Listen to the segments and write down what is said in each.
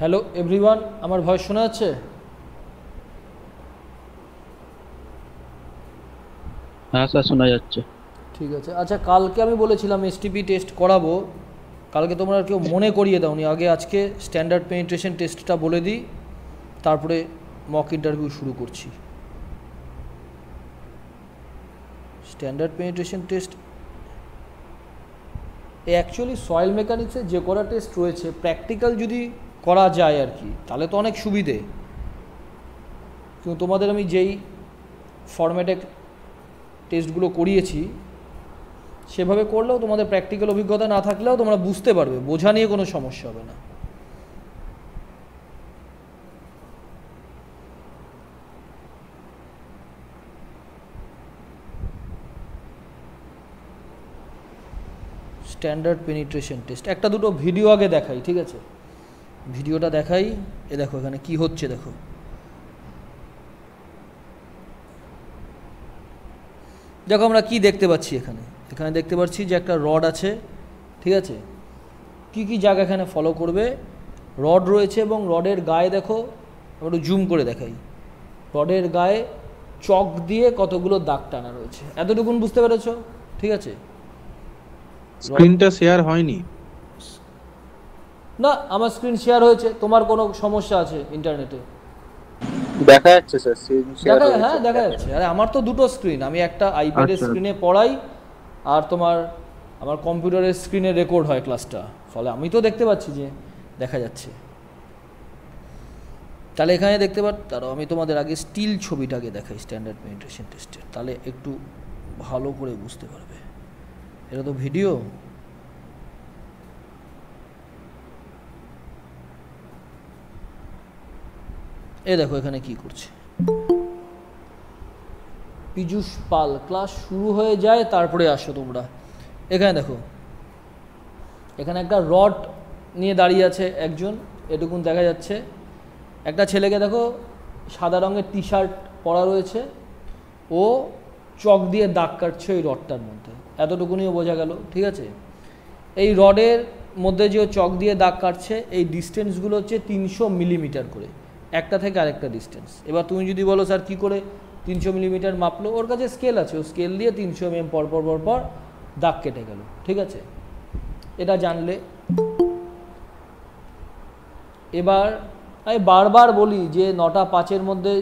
Hello everyone, আমার voice শোনা যাচ্ছে? হ্যাঁ স্যার, শোনা যাচ্ছে। ঠিক আছে। আচ্ছা, কালকে আমি বলেছিলাম এসটিপি টেস্ট করাবো। কালকে তোমরা কেউ মনে করিয়ে দাওনি। আগে আজকে স্ট্যান্ডার্ড পেনিট্রেশন টেস্টটা বলে দিই, তারপরে মক ইন্টারভিউ শুরু করছি। Standard penetration test actually soil মেকানিক্সে যে করা টেস্ট রয়েছে, প্র্যাকটিক্যাল যদি করা যায় আর কি, তাহলে তো অনেক সুবিধে। কিন্তু তোমাদের আমি যেই ফরম্যাটে টেস্টগুলো করিয়েছি সেভাবে করলেও তোমাদের প্র্যাকটিক্যাল অভিজ্ঞতা না থাকলেও তোমরা বুঝতে পারবে, বোঝা নিয়ে কোনো সমস্যা হবে না। স্ট্যান্ডার্ড পেনিট্রেশন টেস্ট একটা দুটো ভিডিও আগে দেখাই, ঠিক আছে? ভিডিওটা দেখাই। এ দেখো এখানে কি হচ্ছে, দেখো। দেখো আমরা কি দেখতে পাচ্ছি এখানে। এখানে দেখতে পাচ্ছি যে একটা রড আছে, ঠিক আছে? কি কি জায়গা এখানে ফলো করবে, রড রয়েছে এবং রডের গায়ে দেখো, আমি একটু জুম করে দেখাই। রডের গায়ে চক দিয়ে কতগুলো দাগ টানা রয়েছে, এতটুকুন বুঝতে পেরেছো? ঠিক আছে। স্ক্রিনটা শেয়ার হয়নি। না, আমার স্ক্রিন শেয়ার হয়েছে। তোমার কোনো সমস্যা আছে ইন্টারনেটে? দেখা যাচ্ছে স্যার, স্ক্রিন শেয়ার দেখা, হয়েছে। হ্যাঁ দেখা যাচ্ছে। আরে আমার তো দুটো স্ক্রিন, আমি একটা আইপ্যাডের আচ্ছা। স্ক্রিনে পড়াই, আর তোমার আমার কম্পিউটারের স্ক্রিনে রেকর্ড হয় ক্লাসটা, ফলে আমি তো দেখতে পাচ্ছি যে দেখা যাচ্ছে। তাহলে এখানে দেখতে তারও আমি তোমাদের আগে স্টিল ছবিটাকে দেখাই স্ট্যান্ডার্ড পেনিট্রেশন টেস্টের, তাহলে একটু ভালো করে বুঝতে পারবে। এটা তো ভিডিও। এ দেখো এখানে কি করছে পীযূষ পাল। ক্লাস শুরু হয়ে যায় তারপরে আসো তোমরা। এখানে দেখো, এখানে একটা রড নিয়ে দাঁড়িয়ে আছে একজন, এটুকুন দেখা যাচ্ছে। একটা ছেলেকে দেখো, সাদা রঙের টি শার্ট পরা রয়েছে, ও চক দিয়ে দাগ কাটছে ওই রডটার মধ্যে, এতটুকুনিও বোঝা গেল, ঠিক আছে? এই রডের মধ্যে যে ও চক দিয়ে দাগ কাটছে, এই ডিস্টেন্সগুলো হচ্ছে 300 মিলিমিটার করে, একটা থেকে আরেকটা ডিস্টেন্স। এবার তুমি যদি বলো স্যার কী করে 300 মিলিমিটার মাপলো, ওর কাছে স্কেল আছে, ও স্কেল দিয়ে 300 mm পর পর পর পর দাগ কেটে গেল, ঠিক আছে? এটা জানলে। এবার আমি বারবার বলি যে 9টা 5-এর মধ্যে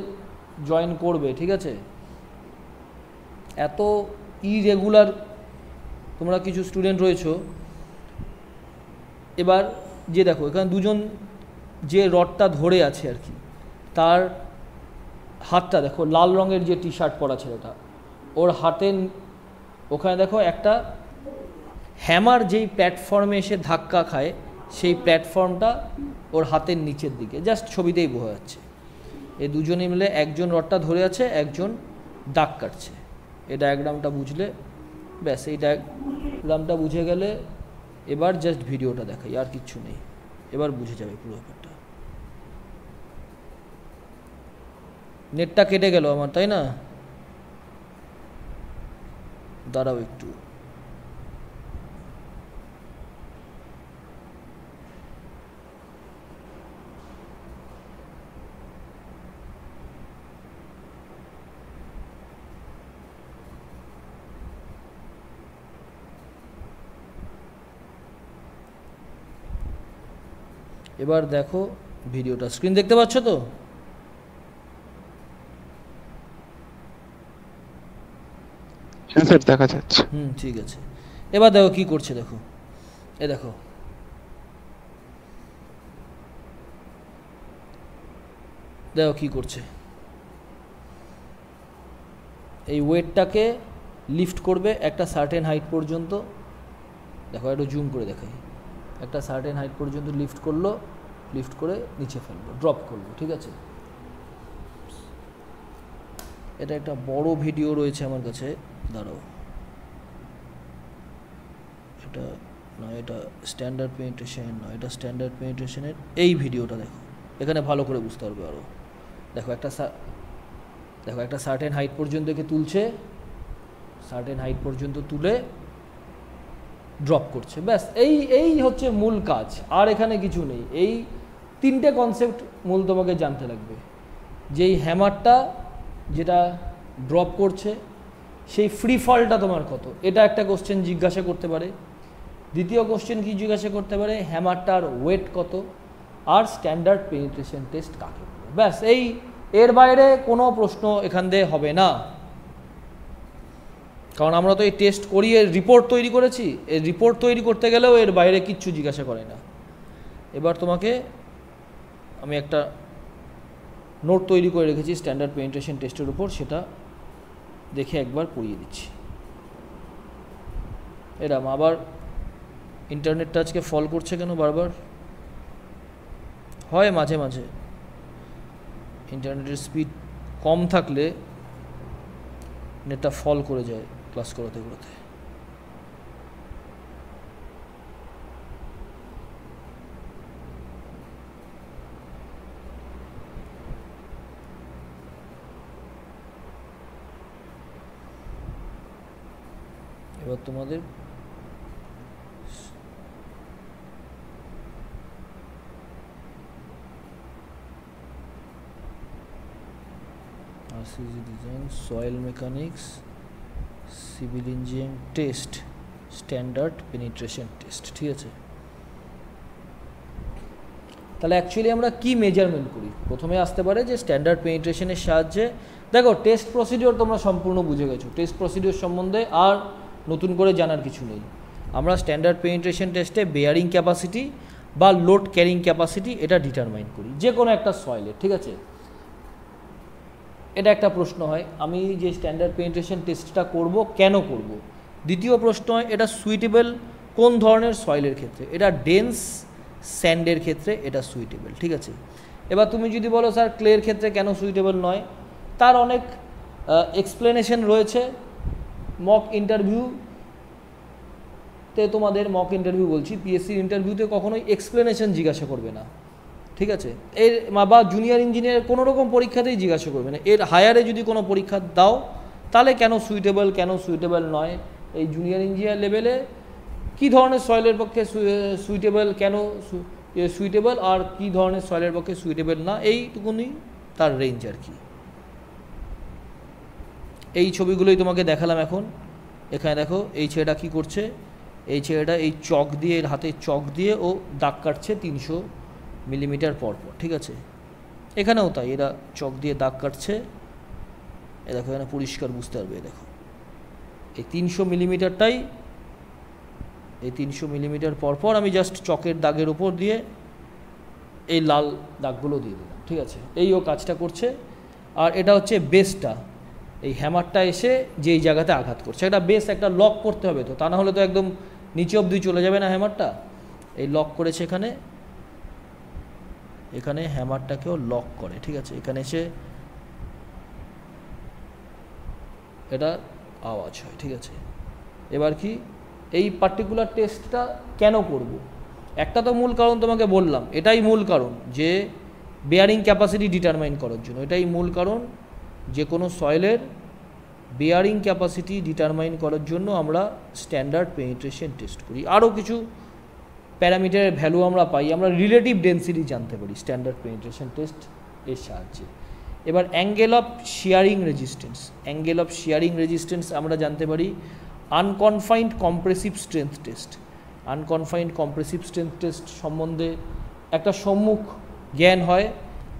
জয়েন করবে, ঠিক আছে? এত ইরেগুলার তোমরা কিছু স্টুডেন্ট রয়েছো। এবার যে দেখো এখানে দুজন যে রডটা ধরে আছে আর কি, তার হাতটা দেখো, লাল রঙের যে টি শার্ট পরা ছেলেটা, ওর হাতের ওখানে দেখো একটা হ্যামার যেই প্ল্যাটফর্মে এসে ধাক্কা খায়, সেই প্ল্যাটফর্মটা ওর হাতের নিচের দিকে, জাস্ট ছবিতেই বোঝা যাচ্ছে। এই দুজনে মিলে একজন রডটা ধরে আছে, একজন দাগ কাটছে। এই ডায়াগ্রামটা বুঝলে ব্যাস, এই ডায়াগ্রামটা বুঝে গেলে এবার জাস্ট ভিডিওটা দেখাই, আর কিচ্ছু নেই, এবার বুঝে যাবে পুরো ব্যাপারটা। নেটটা কেটে গেল আমার, তাই না? দাঁড়াও একটু। এবার দেখো ভিডিওটা, স্ক্রিন দেখতে পাচ্ছ তো? হ্যাঁ স্যার, দেখা যাচ্ছে। ঠিক আছে। এবার দেখো কি করছে, দেখো। এ দেখো, দেখো কি করছে। এই ওয়েটটাকে লিফট করবে একটা সার্টেন হাইট পর্যন্ত। দেখো একটু জুম করে দেখাই। একটা সার্টেন হাইট পর্যন্ত লিফট করলো, লিফট করে নিচে ফেলবো, ড্রপ করবো, ঠিক আছে? এটা একটা বড় ভিডিও রয়েছে আমার কাছে, দাঁড়াও। এটা না, এটা স্ট্যান্ডার্ড পেনিট্রেশন নয়, এটা স্ট্যান্ডার্ড পেনিট্রেশনের এই ভিডিওটা দেখো, এখানে ভালো করে বুঝতে পারবে আরও। দেখো একটা সার্টেন হাইট পর্যন্ত একে তুলছে, সার্টেন হাইট পর্যন্ত তুলে ড্রপ করছে, ব্যাস। এই হচ্ছে মূল কাজ, আর এখানে কিছু নেই। এই তিনটে কনসেপ্ট মূল তোমাকে জানতে লাগবে। যেই হ্যামারটা যেটা ড্রপ করছে সেই ফ্রি ফলটা তোমার কত, এটা একটা কোশ্চেন জিজ্ঞাসা করতে পারে। দ্বিতীয় কোশ্চেন কি জিজ্ঞাসা করতে পারে, হ্যামারটার ওয়েট কত, আর স্ট্যান্ডার্ড পেনিট্রেশন টেস্ট কাকে বলে। ব্যাস, এর বাইরে কোনো প্রশ্ন এখান দিয়ে হবে না, কারণ আমরা তো এই টেস্ট করিয়ে রিপোর্ট তৈরি করেছি। এই রিপোর্ট তৈরি করতে গেলেও এর বাইরে কিচ্ছু জিজ্ঞাসা করে না। এবার তোমাকে আমি একটা নোট তৈরি করে রেখেছি স্ট্যান্ডার্ড পেনিট্রেশন টেস্টের উপর, সেটা দেখে একবার পড়িয়ে দিচ্ছি। এরম আবার ইন্টারনেটটা আজকে ফল করছে কেন বারবার? হয় মাঝে মাঝে ইন্টারনেটের স্পিড কম থাকলে নেটটা ফল করে যায় ক্লাস করাতে করাতে। এবার তোমাদের RCG design, soil mechanics, civil engineering test, standard penetration test, ঠিক আছে? তাহলে অ্যাকচুয়ালি আমরা কি মেজারমেন্ট করি? প্রথমে আসতে পারে যে স্ট্যান্ডার্ড পেনিট্রেশনের সাহায্যে, দেখো টেস্ট প্রসিডিওর তোমরা সম্পূর্ণ বুঝে গেছো, টেস্ট প্রসিডিওর সম্বন্ধে আর নতুন করে জানার কিছু নেই। আমরা স্ট্যান্ডার্ড পেনিট্রেশন টেস্টে বেয়ারিং ক্যাপাসিটি বা লোড ক্যারিং ক্যাপাসিটি এটা ডিটারমাইন করি যে কোনো একটা সয়েলের, ঠিক আছে? এটা একটা প্রশ্ন হয়, আমি যে স্ট্যান্ডার্ড পেনিট্রেশন টেস্টটা করব কেন করব। দ্বিতীয় প্রশ্ন হয় এটা সুইটেবল কোন ধরনের সয়েলের ক্ষেত্রে, এটা ডেন্স স্যান্ডের ক্ষেত্রে এটা সুইটেবল, ঠিক আছে? এবার তুমি যদি বলো স্যার ক্লের ক্ষেত্রে কেন সুইটেবল নয়, তার অনেক এক্সপ্লেনেশন রয়েছে। মক ইন্টারভিউতে, তোমাদের মক ইন্টারভিউ বলছি, পিএসসির ইন্টারভিউতে কখনোই এক্সপ্লেনেশন জিজ্ঞাসা করবে না, ঠিক আছে? এর বা জুনিয়র ইঞ্জিনিয়ার কোনো রকম পরীক্ষাতেই জিজ্ঞাসা করবে না। এর হায়ারে যদি কোনো পরীক্ষা দাও তাহলে কেন সুইটেবল নয়, এই জুনিয়র ইঞ্জিনিয়ার লেভেলে কী ধরনের সয়েলের পক্ষে সুইটেবল, কেন সুইটেবল, আর কী ধরনের সয়েলের পক্ষে সুইটেবল না, এইটুকুনি তার রেঞ্জ আর কি। এই ছবিগুলোই তোমাকে দেখালাম এখন। এখানে দেখো এই ছেলেটা কী করছে, এই ছেলেটা এই চক দিয়ে, এর হাতে চক দিয়ে ও দাগ কাটছে 300 মিলিমিটার পর, ঠিক আছে? এখানেও তাই, এরা চক দিয়ে দাগ কাটছে। এ দেখো এখানে পরিষ্কার বুঝতে পারবে, দেখো এই 300 মিলিমিটারটাই, এই 300 মিলিমিটার পর আমি জাস্ট চকের দাগের উপর দিয়ে এই লাল দাগগুলো দিয়ে দিলাম, ঠিক আছে? এই ও কাজটা করছে। আর এটা হচ্ছে বেসটা, এই হ্যামারটা এসে যেই জায়গাতে আঘাত করছে, এটা বেস একটা লক করতে হবে, তো তা না হলে তো একদম নিচে অবধি চলে যাবে না হ্যামারটা। এই লক করেছে এখানে, এখানে হ্যামারটাকেও লক করে, ঠিক আছে? এখানে এসে এটা আওয়াজ হয়, ঠিক আছে? এবার কি এই পার্টিকুলার টেস্টটা কেন করব? একটা তো মূল কারণ তোমাকে বললাম, এটাই মূল কারণ যে বেয়ারিং ক্যাপাসিটি ডিটারমাইন করার জন্য, এটাই মূল কারণ। যে কোনো সয়েলের বেয়ারিং ক্যাপাসিটি ডিটারমাইন করার জন্য আমরা স্ট্যান্ডার্ড পেনিট্রেশন টেস্ট করি। আরও কিছু প্যারামিটারের ভ্যালু আমরা পাই, আমরা রিলেটিভ ডেন্সিটি জানতে পারি স্ট্যান্ডার্ড পেনিট্রেশন টেস্ট এর সাহায্যে। এবার অ্যাঙ্গেল অফ শিয়ারিং রেজিস্ট্যান্স আমরা জানতে পারি আনকনফাইন্ড কম্প্রেসিভ স্ট্রেংথ টেস্ট সম্বন্ধে একটা সম্মুখ জ্ঞান হয়।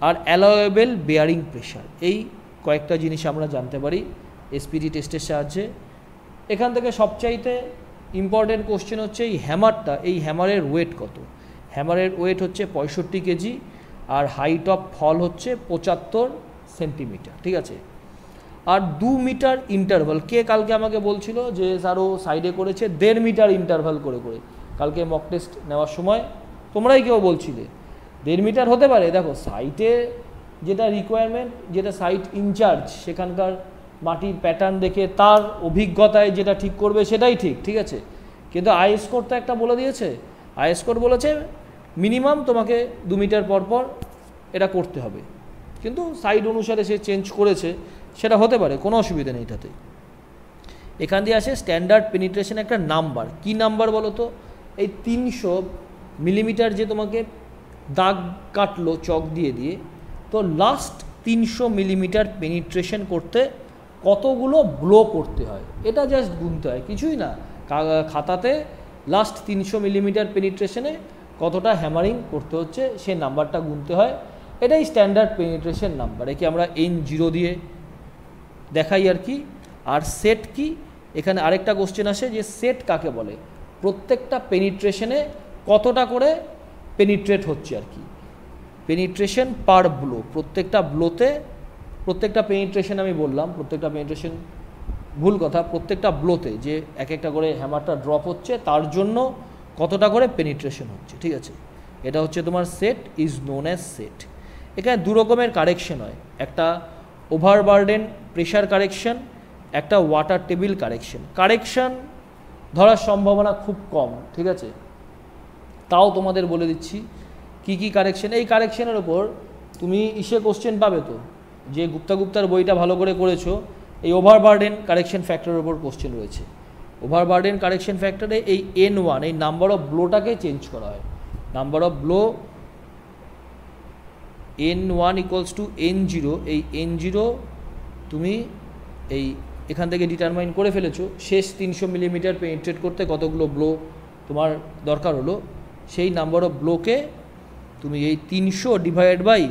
আর অ্যালাওয়েবল বেয়ারিং প্রেশার, এই কয়েকটা জিনিস আমরা জানতে পারি এসপিটি টেস্টের সাহায্যে। এখান থেকে সবচাইতে ইম্পর্টেন্ট কোশ্চেন হচ্ছে এই হ্যামারটা, এই হ্যামারের ওয়েট কত? হ্যামারের ওয়েট হচ্ছে 65 কেজি, আর হাইট অফ ফল হচ্ছে 75 সেন্টিমিটার, ঠিক আছে? আর 2 মিটার ইন্টারভাল, কে কালকে আমাকে বলছিল যে স্যারও সাইডে করেছে 1.5 মিটার ইন্টারভাল করে কালকে মক টেস্ট নেওয়ার সময় তোমরাই কেউ বলছিলে 1.5 মিটার হতে পারে। দেখো সাইটে যেটা রিকোয়ারমেন্ট, যেটা সাইট ইনচার্জ সেখানকার মাটির প্যাটার্ন দেখে তার অভিজ্ঞতায় যেটা ঠিক করবে সেটাই ঠিক, ঠিক আছে? কিন্তু আইএসকোর তো একটা বলে দিয়েছে, আইএসকোর বলেছে মিনিমাম তোমাকে 2 মিটার পর এটা করতে হবে, কিন্তু সাইড অনুসারে সে চেঞ্জ করেছে, সেটা হতে পারে, কোনো অসুবিধা নেই তাতে। এখান দিয়ে আসে স্ট্যান্ডার্ড পেনিট্রেশন একটা নাম্বার, কি নাম্বার বলো তো? এই 300 মিলিমিটার যে তোমাকে দাগ কাটলো চক দিয়ে দিয়ে, তো লাস্ট 300 মিলিমিটার পেনিট্রেশন করতে কতগুলো ব্লো করতে হয় এটা জাস্ট গুনতে হয়, কিছুই না। খাতাতে লাস্ট 300 মিলিমিটার পেনিট্রেশনে কতটা হ্যামারিং করতে হচ্ছে সেই নাম্বারটা গুনতে হয়। এটাই স্ট্যান্ডার্ড পেনিট্রেশন নাম্বার, একে আমরা N0 দিয়ে দেখাই আর কি। আর সেট কি, এখানে আরেকটা কোশ্চেন আসে যে সেট কাকে বলে, প্রত্যেকটা পেনিট্রেশনে কতটা করে পেনিট্রেট হচ্ছে আর কি, পেনিট্রেশন পার ব্লো, প্রত্যেকটা ব্লোতে, প্রত্যেকটা পেনিট্রেশন আমি বললাম, প্রত্যেকটা পেনিট্রেশন ভুল কথা, প্রত্যেকটা ব্লোতে যে এক একটা করে হ্যামারটা ড্রপ হচ্ছে তার জন্য কতটা করে পেনিট্রেশন হচ্ছে, ঠিক আছে। এটা হচ্ছে তোমার set is known as set. এখানে দু রকমের কারেকশন হয়, একটা ওভারবার্ডেন প্রেশার কারেকশন, একটা ওয়াটার টেবিল কারেকশন। কারেকশন ধরার সম্ভাবনা খুব কম, ঠিক আছে, তাও তোমাদের বলে দিচ্ছি কি কি কারেকশন। এই কারেকশনের ওপর তুমি কোশ্চেন পাবে তো, যে গুপ্তার বইটা ভালো করে করেছো, এই ওভারবার্ডেন কারেকশন ফ্যাক্টরের ওপর কোশ্চেন রয়েছে। ওভারবার্ডেন কারেকশন ফ্যাক্টরে এই N1 এই নাম্বার অফ ব্লোটাকে চেঞ্জ করা হয়, number of blow N1 equals to N0, এই N0 তুমি এই এখান থেকে ডিটারমাইন করে ফেলেছো, শেষ 300 মিলিমিটার পেনিট্রেট করতে কতগুলো ব্লো তোমার দরকার হলো, সেই নাম্বার অফ ব্লোকে তুমি এই 300 divide by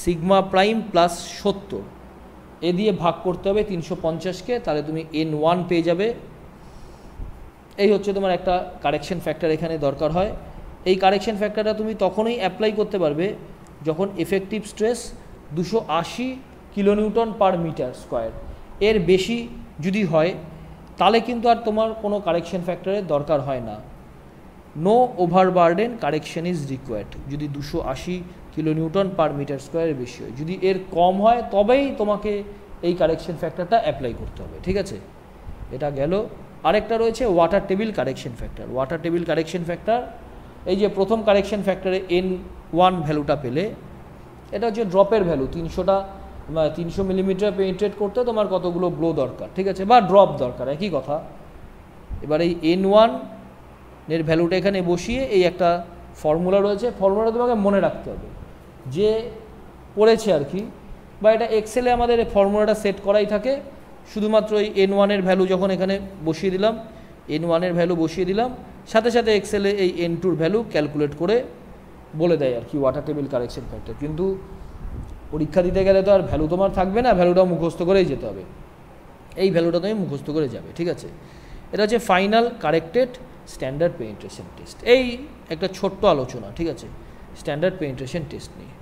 sigma prime plus 70 এ দিয়ে ভাগ করতে হবে 350কে, তাহলে তুমি N1 পেয়ে যাবে। এই হচ্ছে তোমার একটা কারেকশন ফ্যাক্টর এখানে দরকার হয়। এই কারেকশন ফ্যাক্টরটা তুমি তখনই অ্যাপ্লাই করতে পারবে যখন effective stress 280 kilonewton per metre square, এর বেশি যদি হয় তাহলে কিন্তু আর তোমার কোনো কারেকশন ফ্যাক্টরের দরকার হয় না। No overburden correction is required যদি 280 কিলোনিউটন পার মিটার স্কোয়ারের বেশি হয়, যদি এর কম হয় তবেই তোমাকে এই কারেকশন ফ্যাক্টরটা অ্যাপ্লাই করতে হবে, ঠিক আছে। এটা গেল। আরেকটা রয়েছে water table correction factor. Water table correction factor, এই যে প্রথম কারেকশন ফ্যাক্টরে N1 ভ্যালুটা পেলে, এটা হচ্ছে ড্রপের ভ্যালু, 300 মিলিমিটার পেনিট্রেট করতে তোমার কতগুলো ব্লো দরকার, ঠিক আছে, বা ড্রপ দরকার, একই কথা। এবার এই N1 এর ভ্যালুটা এখানে বসিয়ে এই একটা ফর্মুলা রয়েছে, ফর্মুলাটা তোমাকে মনে রাখতে হবে, যে পড়েছে আর কি, বা এটা এক্সেলে আমাদের এই ফর্মুলাটা সেট করাই থাকে। শুধুমাত্র এই N1 এর ভ্যালু যখন এখানে বসিয়ে দিলাম, N1 এর ভ্যালু বসিয়ে দিলাম, সাথে সাথে এক্সেলে এই N2 ভ্যালু ক্যালকুলেট করে বলে দেয় আর কি ওয়াটার টেবিল কারেকশন ফ্যাক্টর। কিন্তু পরীক্ষা দিতে গেলে তো আর ভ্যালু তোমার থাকবে না, ভ্যালুটা মুখস্থ করেই যেতে হবে, এই ভ্যালুটা তুমি মুখস্থ করে যাবে, ঠিক আছে। এটা হচ্ছে final corrected standard penetration test. এই একটা ছোট্ট আলোচনা, ঠিক আছে, স্ট্যান্ডার্ড পেনিট্রেশন টেস্ট নিয়ে।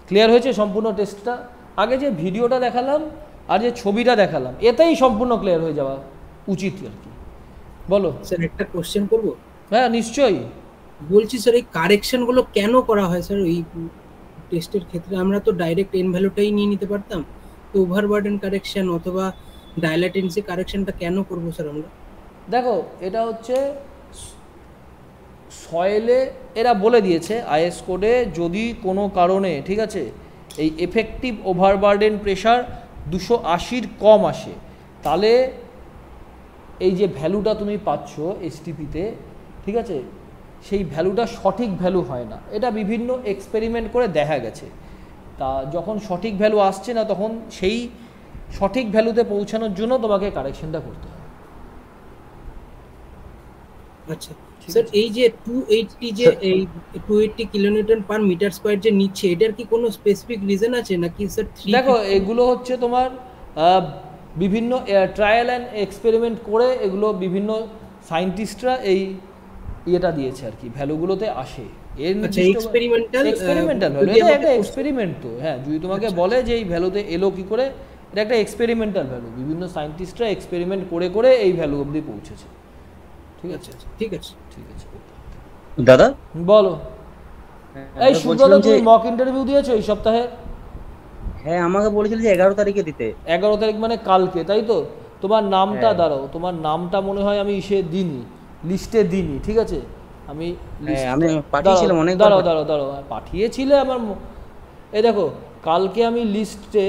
ক্লিয়ার হয়েছে সম্পূর্ণ টেস্টটা? আগে যে ভিডিওটা দেখালাম আর যে ছবিটা দেখালাম এতেই সম্পূর্ণ ক্লিয়ার হয়ে যাওয়া উচিত আর কি। বলো স্যার, একটা কোশ্চেন করব? হ্যাঁ নিশ্চয়ই। বলছি স্যার, এই কারেকশনগুলো কেন করা হয় স্যার? এই টেস্টের ক্ষেত্রে আমরা তো ডাইরেক্ট এন ভ্যালুটাই নিয়ে নিতে পারতাম, তো ওভারবার্ডেন কারেকশন অথবা ডায়ালাটেন্সি কারেকশনটা কেন করব স্যার আমরা? দেখো, এটা হচ্ছে সয়েলে এরা বলে দিয়েছে আইএস কোডে, যদি কোনো কারণে, ঠিক আছে, এই এফেক্টিভ ওভারবার্ডেন প্রেশার 280-র কম আসে, তাহলে এই যে ভ্যালুটা তুমি পাচ্ছ এসটিপিতে, ঠিক আছে, সেই ভ্যালুটা সঠিক ভ্যালু হয় না। এটা বিভিন্ন এক্সপেরিমেন্ট করে দেখা গেছে। তা যখন সঠিক ভ্যালু আসছে না, তখন সেই সঠিক ভ্যালুতে পৌঁছানোর জন্য তোমাকে কারেকশনটা করতে হবে। আচ্ছা স্যার, এই যে 280 যে এই 280 কিলোনিউটন পার মিটার স্কয়ার যে নিচ্ছে, এটার কি কোনো স্পেসিফিক রিজন আছে নাকি স্যার? দেখো, এগুলো হচ্ছে তোমার বিভিন্ন ট্রায়াল অ্যান্ড এক্সপেরিমেন্ট করে এগুলো বিভিন্ন সায়েন্টিস্টরা এই ইয়েটা দিয়েছে আর কি, ভ্যালুগুলোতে আসে। এর এক্সপেরিমেন্টাল ভ্যালু, এটা একটা এক্সপেরিমেন্ট তো। হ্যাঁ, যদি তোমাকে বলে যে এই ভ্যালুতে এলো কি করে, এটা একটা এক্সপেরিমেন্টাল ভ্যালু, বিভিন্ন সায়েন্টিস্টরা এক্সপেরিমেন্ট করে করে এই ভ্যালু অবধি পৌঁছেছে। ঠিক আছে, ঠিক আছে, ঠিক আছে। দাদা বলো। এই সুব্রত, তুমি মক ইন্টারভিউ দিয়েছো এই সপ্তাহে? হ্যাঁ, আমাকে বলেছিল যে 11 তারিখে দিতে। 11 তারিখ মানে কালকে, তাই তো? তোমার নামটা দাঁড়াও, তোমার নামটা মনে হয় আমি লিস্টে দিইনি, ঠিক আছে, আমি পাঠিয়েছিলাম অনেক। দাঁড়াও, পাঠিয়েছিলে আমার। এই দেখো, কালকে আমি লিস্টে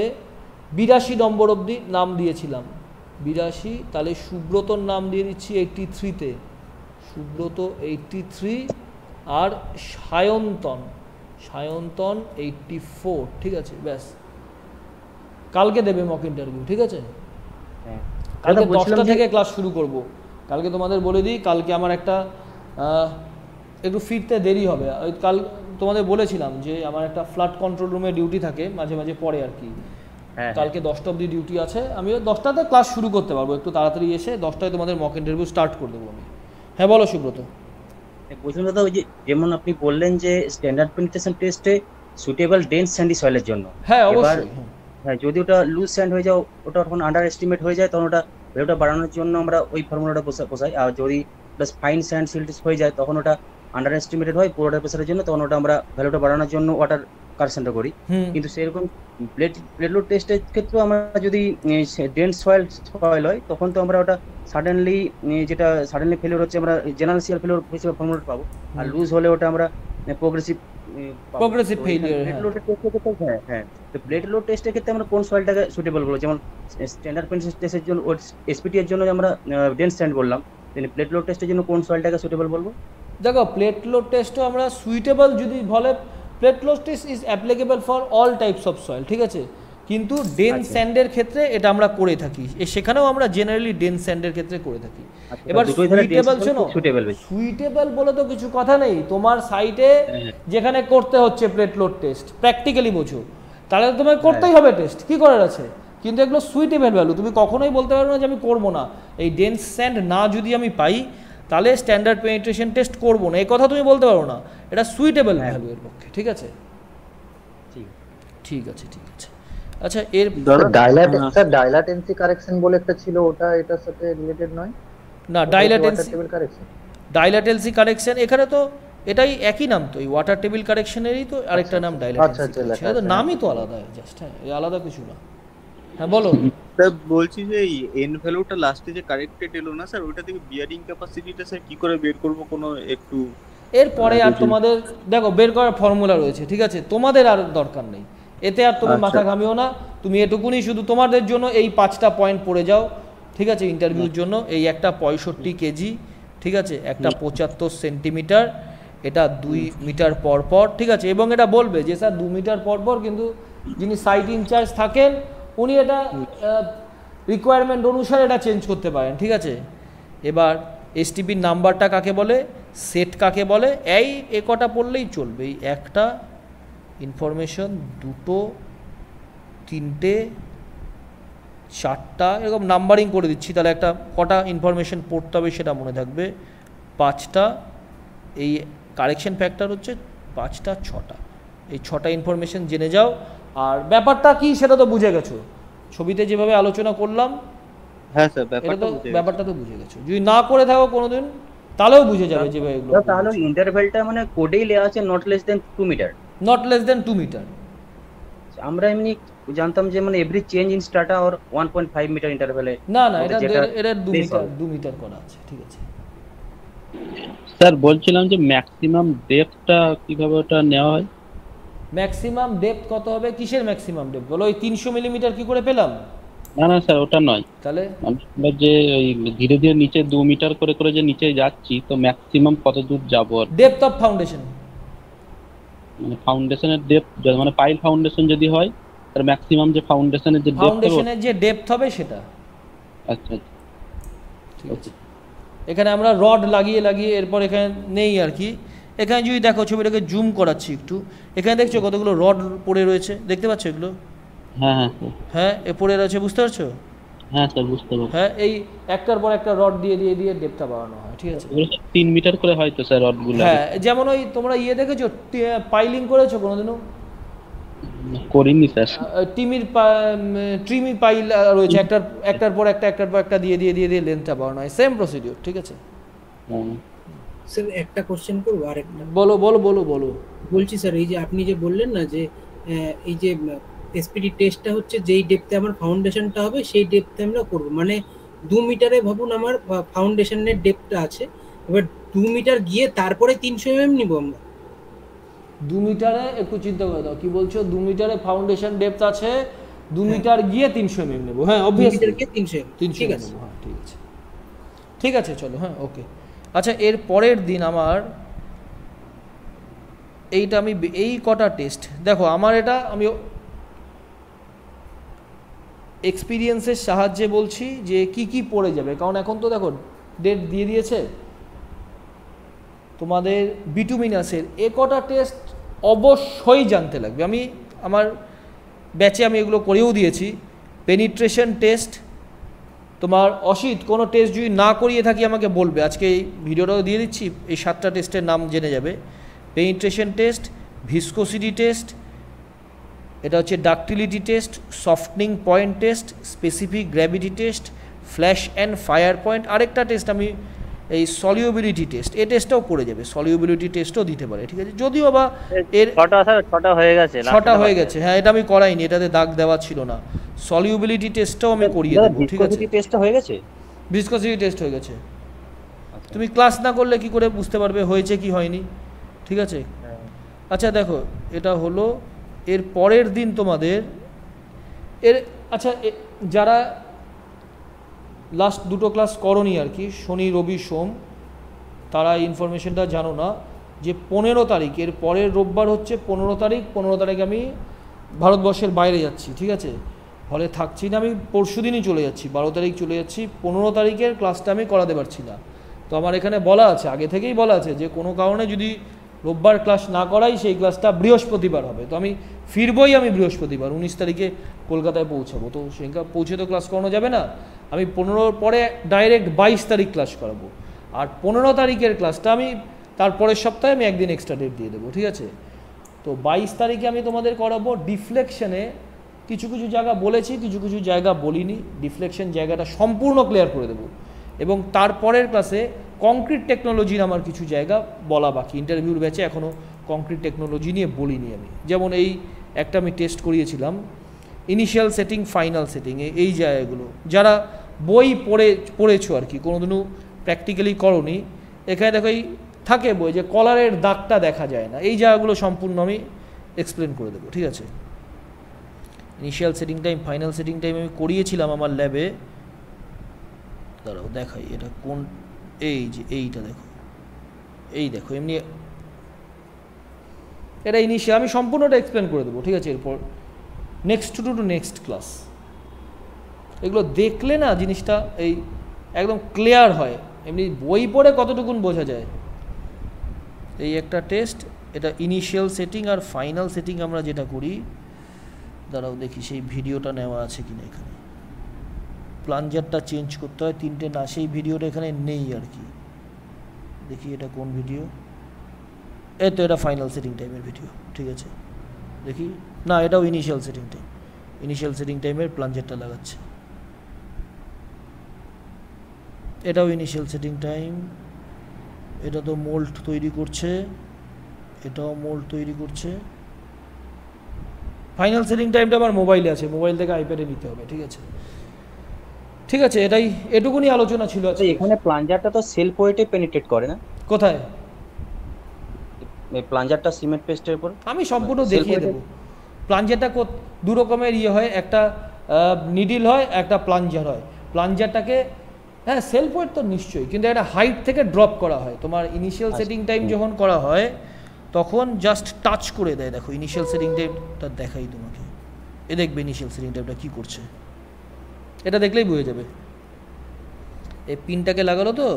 82 নম্বর অবধি নাম দিয়েছিলাম, 82। তাহলে সুব্রতর নাম দিয়ে দিচ্ছি 83-তে, সুব্রত 83। আর সায়ন্তন 84, ঠিক আছে ব্যাস। কালকে দেবে মক ইন্টারভিউ, ঠিক আছে? হ্যাঁ কালকে দাদা, বলছিলাম 10টা যে- থেকে ক্লাস শুরু করব। কালকে তোমাদের বলে দিই, কালকে আমার একটা একটু ফিরতে দেরি হবে। ওই কাল তোমাদের বলেছিলাম যে আমার একটা ফ্লাড কন্ট্রোল রুমে ডিউটি থাকে মাঝে মাঝে পরে আর কি। হ্যাঁ কালকে 10টা অবধি ডিউটি আছে, আমি 10টাতে ক্লাস শুরু করতে পারবো, একটু তাড়াতাড়ি এসে 10টায় তোমাদের মক ইন্টারভিউ স্টার্ট করে দেবো আমি। হ্যাঁ বলো সুব্রত। বলছিলাম দাদা, ওই যে যেমন আপনি বললেন যে স্ট্যান্ডার্ড পেনিট্রেশন টেস্টে সুটেবল ডেন্স স্যান্ডি সয়েলের জন্য, হ্যাঁ এবার অবশ্যই, হ্যাঁ। হ্যাঁ যদি ওটা লুজ স্যান্ড হয়ে যায়, ওটা তখন আন্ডার এস্টিমেট হয়ে যায়, তখন ওটা ভ্যালুটা বাড়ানোর জন্য আমরা ওই ফর্মুলাটা পোষাই। আর যদি প্লাস ফাইন স্যান্ড সিল্ট হয়ে যায়, তখন ওটা আন্ডার এস্টিমেটেড হয় পুরোটা প্রেসারের জন্য, তখন ওটা আমরা ভ্যালুটা বাড়ানোর জন্য ওয়াটার কারেকশনটা করি। হুম কিন্তু সেরকম প্লেট লোড টেস্টের ক্ষেত্রেও আমরা যদি ডেন্স সয়েল হয়, তখন তো আমরা ওটা সাডেনলি ফেলিওর হচ্ছে, আমরা জেনারেল সিএল ফেলিওর হিসেবে ফর্মুলা পাবো। আর লুজ হলে ওটা আমরা প্রোগ্রেসিভ Progressive failure, হ্যাঁ। হ্যাঁ হ্যাঁ। তো প্লেট লোড টেস্টের ক্ষেত্রে আমরা কোন সয়েলটাকে সুটেবল বলবো? যেমন স্ট্যান্ডার্ড পেনিট্রেশন টেস্টের জন্য এসপিটি এর জন্য আমরা ডেন্স স্যান্ড বললাম, প্লেট লোড টেস্টের জন্য কোন সয়েলটাকে সুটেবল বলবো? দেখো প্লেট লোড টেস্টও আমরা সুইটেবল যদি বলে, plate load test is applicable for all types of soil, ঠিক আছে? কিন্তু ডেন্স আচ্ছা। স্যান্ডের ক্ষেত্রে এটা আমরা করে থাকি, সেখানেও আমরা জেনারেলি ডেন্স স্যান্ডের ক্ষেত্রে করে থাকি। আচ্ছা, এবার দুটোই তাহলে dense সুইটেবল, sand শোনো, suitable বেশি। সুইটেবল বলে তো কিছু কথা নেই, তোমার সাইটে যেখানে করতে হচ্ছে প্লেট লোড টেস্ট, প্র্যাকটিক্যালি বোঝো, তাহলে তো তোমায় করতেই হবে টেস্ট, কি করার আছে? কিন্তু এগুলো সুইটেবল ভ্যালু, তুমি কখনোই বলতে পারবে না যে আমি করবো না, এই ডেন্স স্যান্ড না যদি আমি পাই তাহলে স্ট্যান্ডার্ড পেনিট্রেশন টেস্ট করবো না, এই কথা তুমি বলতে পারো না। এটা সুইটেবল ভ্যালু এর পক্ষে, ঠিক আছে? ঠিক আছে, ঠিক আছে। আচ্ছা এর ডাইলাটেন্সি কারেকশন বলে একটা ছিল, ওটা এটার সাথে রিলেটেড নয়? না, ডাইলাটেন্সি কারেকশন এখানে তো এটাই একই নাম, তো এই ওয়াটার টেবিল কারেকশনেরই তো আরেকটা নাম ডাইলাটেন্সি, সেটা তো নামই তো আলাদা, জাস্ট হ্যাঁ, এই আলাদা কিছু না। হ্যাঁ বলো। স্যার বলছি যে এই এন ভ্যালুটা লাস্টে যে কারেক্টেড এলো না স্যার, ওটা থেকে বিয়ারিং ক্যাপাসিটিটা স্যার কি করে বের করব, কোনো একটু এরপরে আর তোমাদের দেখো বের করার ফর্মুলা রয়েছে, ঠিক আছে? তোমাদের আর দরকার নেই, এতে আর তুমি মাথা ঘামিও না, তুমি এটুকুনি শুধু তোমাদের জন্য এই 5টা পয়েন্ট পড়ে যাও, ঠিক আছে? ইন্টারভিউর জন্য এই একটা 65 কেজি, ঠিক আছে, একটা 75 সেন্টিমিটার, এটা 2 মিটার পর পর, ঠিক আছে? এবং এটা বলবে যে স্যার 2 মিটার পর পর, কিন্তু যিনি সাইট ইনচার্জ থাকেন উনি এটা রিকোয়ারমেন্ট অনুসারে এটা চেঞ্জ করতে পারেন, ঠিক আছে? এবার এসটিপির নাম্বারটা কাকে বলে, সেট কাকে বলে, এই কটা পড়লেই চলবে। এই একটা ইনফরমেশন, 2, 3, 4টা এরকম নাম্বারিং করে দিচ্ছি, তাহলে একটা কটা ইনফরমেশন পড়তে হবে সেটা মনে থাকবে। 5টা, এই কারেকশন ফ্যাক্টর হচ্ছে 5টা 6টা, এই 6টা ইনফরমেশন জেনে যাও। আর ব্যাপারটা কি সেটা তো বুঝে গেছো, ছবিতে যেভাবে আলোচনা করলাম, হ্যাঁ স্যার এটা তো ব্যাপারটা তো বুঝে গেছো। যদি না করে থাকো কোনোদিন তাহলেও বুঝে যাবে যেভাবে এগুলো। তাহলে ইন্টারভ্যালটা মানে কোডেই লেখা আছে not less than 2 metre, not less than 2 metre. আমরা এমনি জানতাম যে মানে every change in strata or 1.5 metre ইন্টারভ্যালে। না না, এটা 2 মিটার করা আছে, ঠিক আছে? স্যার বলছিলাম যে ম্যাক্সিমাম ডেপথটা কিভাবে ওটা নেওয়া হয়? ম্যাক্সিমাম ডেপথ কত হবে? কিসের ম্যাক্সিমাম ডেপথ বলো? ওই 300 মিলিমিটার কি করে পেলাম? না না স্যার, ওটা নয়। তাহলে আমরা যে ওই ধীরে ধীরে নিচে 2 মিটার করে করে যে নিচে যাচ্ছি, তো ম্যাক্সিমাম কত দূর যাবো আর ডেপথ অফ ফাউন্ডেশন, মানে ফাউন্ডেশনের ডেপথ, মানে পাইল ফাউন্ডেশন যদি হয় তার ম্যাক্সিমাম যে ফাউন্ডেশনের যে ডেপথ হবে, ফাউন্ডেশনের যে ডেপথ হবে সেটা। আচ্ছা ঠিক আছে, এখানে আমরা রড লাগিয়ে লাগিয়ে এরপর এখানে নেই আর কি। এখানে যদি দেখো, ছবিটাকে জুম করাচ্ছি একটু, এখানে দেখছো কতগুলো রড পড়ে রয়েছে, দেখতে পাচ্ছ এগুলো? হ্যাঁ হ্যাঁ হ্যাঁ, এ পড়ে রয়েছে, বুঝতে পারছো? হ্যাঁ স্যার বুঝতে পারছি। হ্যাঁ, এই একটার পর একটা রড দিয়ে দিয়ে দিয়ে ডেপথটা বাড়ানো হয়, ঠিক আছে? 3 মিটার করে হয় তো স্যার রডগুলো? হ্যাঁ, যেমন ওই তোমরা দেখেছো পাইলিং করেছো কোনোদিনও? করিনি স্যার। ট্রিমি পাইল রয়েছে, একটার পর একটা দিয়ে দিয়ে দিয়ে দিয়ে লেন্থটা বাড়ানো হয়, সেম প্রসিডিউর, ঠিক আছে? স্যার একটা কোশ্চেন করবো, আরেকটা। বলো বলো বলো বলো। বলছি স্যার, এই যে আপনি যে বললেন না যে এই যে এসপিডি টেস্টটা হচ্ছে যেই ডেপথে আমার ফাউন্ডেশনটা হবে সেই ডেপথে আমরা করব, মানে 2 মিটারে ভাবুন আমার ফাউন্ডেশনের ডেপথটা আছে, এবার 2 মিটার গিয়ে তারপরে 300 mm নিব আমরা। 2 মিটারে একটু চিন্তা করে দাও, কি বলছো? 2 মিটারে ফাউন্ডেশন ডেপথ আছে, 2 মিটার গিয়ে 300 mm নেব। হ্যাঁ, অবভিয়াসলি 2 মিটার গিয়ে 300 mm, ঠিক আছে? হ্যাঁ ঠিক আছে, ঠিক আছে, চলো। হ্যাঁ ওকে। আচ্ছা, এর পরের দিন আমার এইটা আমি এই কটা টেস্ট দেখো আমার এটা আমি এক্সপিরিয়েন্সের সাহায্যে বলছি যে কি কি পড়ে যাবে, কারণ এখন তো দেখো ডেট দিয়ে দিয়েছে তোমাদের বিটুমিনাসের এ কটা টেস্ট অবশ্যই জানতে লাগবে। আমি আমার ব্যাচে আমি এগুলো করেও দিয়েছি। পেনিট্রেশন টেস্ট, তোমার অসিত কোনো টেস্ট যদি না করিয়ে থাকি আমাকে বলবে, আজকে এই ভিডিওটাও দিয়ে দিচ্ছি, এই 7টা টেস্টের নাম জেনে যাবে। পেনিট্রেশন টেস্ট, ভিসকোসিটি টেস্ট, এটা হচ্ছে ductility test, softening point test, specific gravity test, flash and fire point. আরেকটা টেস্ট আমি এই সলিউবিলিটি টেস্ট, এই টেস্টটাও করে যাবে, সলিউবিলিটি টেস্টও দিতে পারে, ঠিক আছে। যদিও বা এর ছটা হয়ে গেছে, 6টা হয়ে গেছে, হ্যাঁ এটা আমি করাইনি, এটাতে দাগ দেওয়া ছিল না। সলিউবিলিটি টেস্টটাও আমি করিয়ে দেবো, ঠিক আছে। টেস্টটা হয়ে গেছে, ভিসকোসিটি টেস্ট হয়ে গেছে। তুমি ক্লাস না করলে কি করে বুঝতে পারবে হয়েছে কি হয়নি, ঠিক আছে। আচ্ছা দেখো এটা হলো এর পরের দিন তোমাদের এর আচ্ছা যারা লাস্ট দুটো ক্লাস করনি আর কি, শনি রবি সোম, তারা ইনফরমেশনটা জানো না যে 15 তারিখ এর পরের রোববার হচ্ছে 15 তারিখ। 15 তারিখ আমি ভারতবর্ষের বাইরে যাচ্ছি, ঠিক আছে, হলে থাকছি না, আমি পরশু দিনই চলে যাচ্ছি, 12 তারিখ চলে যাচ্ছি। 15 তারিখের ক্লাসটা আমি করাতে পারছি না। তো আমার এখানে বলা আছে, আগে থেকেই বলা আছে যে কোনো কারণে যদি রোববার ক্লাস না করাই সেই ক্লাসটা বৃহস্পতিবার হবে। তো আমি ফিরবই আমি বৃহস্পতিবার 19 তারিখে কলকাতায় পৌঁছাবো, তো সেখানে পৌঁছে তো ক্লাস করানো যাবে না। আমি 15 পরে ডাইরেক্ট 22 তারিখ ক্লাস করাবো, আর 15 তারিখের ক্লাসটা আমি তারপরের সপ্তাহে আমি একদিন এক্সট্রা ডেট দিয়ে দেবো, ঠিক আছে। তো 22 তারিখে আমি তোমাদের করাবো ডিফ্লেকশনে। কিছু কিছু জায়গা বলেছি, কিছু কিছু জায়গা বলিনি, ডিফ্লেকশন জায়গাটা সম্পূর্ণ ক্লিয়ার করে দেবো। এবং তারপরের ক্লাসে কংক্রিট টেকনোলজির আমার কিছু জায়গা বলা বাকি, ইন্টারভিউর ব্যাচে এখনও কংক্রিট টেকনোলজি নিয়ে বলিনি আমি। যেমন এই একটা আমি টেস্ট করিয়েছিলাম ইনিশিয়াল সেটিং, ফাইনাল সেটিং, এই জায়গাগুলো যারা বই পড়েছো আর কি, কোনোদিনও প্র্যাকটিক্যালি করোনি, এখানে দেখো এই থাকে বই যে কলারের দাগটা দেখা যায় না, এই জায়গাগুলো সম্পূর্ণ আমি এক্সপ্লেন করে দেবো, ঠিক আছে। Initial setting time, final setting time আমি করিয়েছিলাম আমার ল্যাবে, দাঁড়াও দেখাই এটা কোন, এই যে এইটা দেখো, এই দেখো এমনি এটা ইনিশিয়াল, আমি সম্পূর্ণটা এক্সপ্লেন করে দেবো, ঠিক আছে। এরপর নেক্সট টু নেক্সট ক্লাস এগুলো দেখলে না জিনিসটা এই একদম ক্লিয়ার হয়, এমনি বই পড়ে কতটুকুন বোঝা যায়। এই একটা টেস্ট, এটা ইনিশিয়াল সেটিং আর ফাইনাল সেটিং আমরা যেটা করি, দাঁড়াও দেখি সেই ভিডিওটা নেওয়া আছে কিনা এখানে। প্লাঞ্জারটা চেঞ্জ করতে হয় 3টে না, সেই ভিডিওটা এখানে নেই আর কি, দেখি এটা কোন ভিডিও, এই তো এটা ফাইনাল সেটিং টাইমের ভিডিও, ঠিক আছে। দেখি না এটাও initial setting time, initial setting টাইমের প্লাঞ্জারটা লাগাচ্ছে, এটাও ইনিশিয়াল সেটিং টাইম। এটা তো মোল্ড তৈরি করছে, এটাও মোল্ড তৈরি করছে। ফাইনাল সেটিং টাইমটা আমার মোবাইলে আছে, মোবাইল থেকে আইপ্যাডে নিতে হবে, ঠিক আছে। ঠিক আছে, এটাই এটুকুনি আলোচনা ছিল। আচ্ছা এখানে প্লাঞ্জারটা তো সেলফ ওয়েটে পেনিট্রেট করে না? কোথায়? এই প্লাঞ্জারটা সিমেন্ট পেস্টের উপর আমি সম্পূর্ণ দেখিয়ে দেবো। প্লাঞ্জারটা দু রকমের হয়, একটা নিডিল হয়, একটা প্লাঞ্জার হয়। প্লাঞ্জারটাকে হ্যাঁ সেলফ ওয়েট তো নিশ্চয়ই, কিন্তু একটা হাইট থেকে ড্রপ করা হয়। তোমার ইনিশিয়াল সেটিং টাইম যখন করা হয় তখন জাস্ট টাচ করে দেয়। দেখো ইনিশিয়াল সেটিং টাইমটা দেখাই তোমাকে, এ দেখবে ইনিশিয়াল সেটিং টাইমটা কী করছে, এটা দেখলেই বুঝে যাবে। এই পিনটাকে লাগালো তো,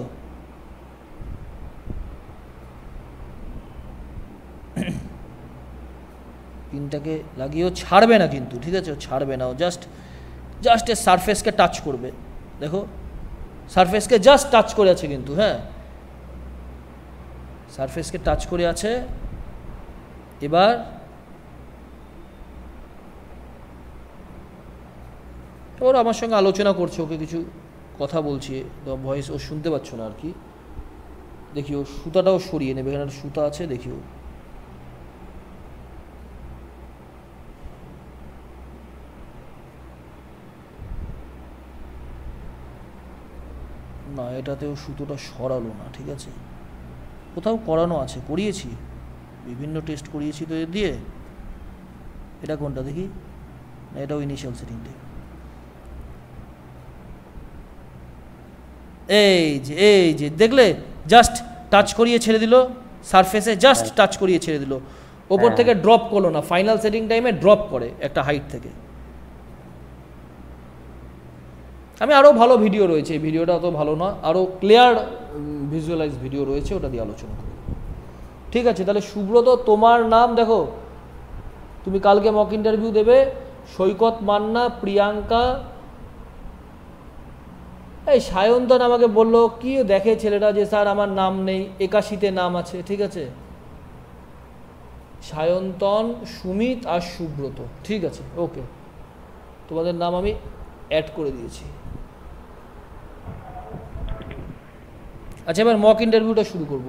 পিনটাকে লাগিয়েও ছাড়বে না কিন্তু, ঠিক আছে, ও ছাড়বে না, ও জাস্ট এর সারফেসকে টাচ করবে। দেখো সারফেসকে জাস্ট টাচ করে আছে কিন্তু, হ্যাঁ সারফেসকে টাচ করে আছে। এবার ওর আমার সঙ্গে আলোচনা করছে, ওকে কিছু কথা বলছি, ভয়েস ও শুনতে পাচ্ছ না আর কি। দেখি ও সুতাটাও সরিয়ে নেবে, এখানে সুতা আছে, দেখি ও না, এটাতেও সুতোটা সরালো না, ঠিক আছে। কোথাও করানো আছে, করিয়েছি, বিভিন্ন টেস্ট করিয়েছি তো এর দিয়ে। এটা কোনটা দেখি, না এটাও ইনিশিয়াল সেটিং টাইম। এই যে দেখলে জাস্ট টাচ করিয়ে ছেড়ে দিল, সারফেসে জাস্ট টাচ করিয়ে ছেড়ে দিল, ওপর হ্যাঁ। থেকে ড্রপ করলো না, ফাইনাল সেটিং টাইমে ড্রপ করে একটা হাইট থেকে। আমি আরও ভালো ভিডিও রয়েছে, এই ভিডিওটা অত ভালো না, আরও ক্লিয়ার ভিজুয়ালাইজ ভিডিও রয়েছে, ওটা দিয়ে আলোচনা করব। ঠিক আছে, তাহলে সুব্রত তোমার নাম দেখো, তুমি কালকে মক ইন্টারভিউ দেবে, সৈকত মান্না, প্রিয়াঙ্কা, এই সায়ন্তন আমাকে বললো কি দেখে ছেলেটা যে স্যার আমার নাম নেই, 81-তে নাম আছে, ঠিক আছে, সায়ন্তন, সুমিত আর সুব্রত, ঠিক আছে, ওকে, তোমাদের নাম আমি অ্যাড করে দিয়েছি। আচ্ছা, এবার মক ইন্টারভিউটা শুরু করব।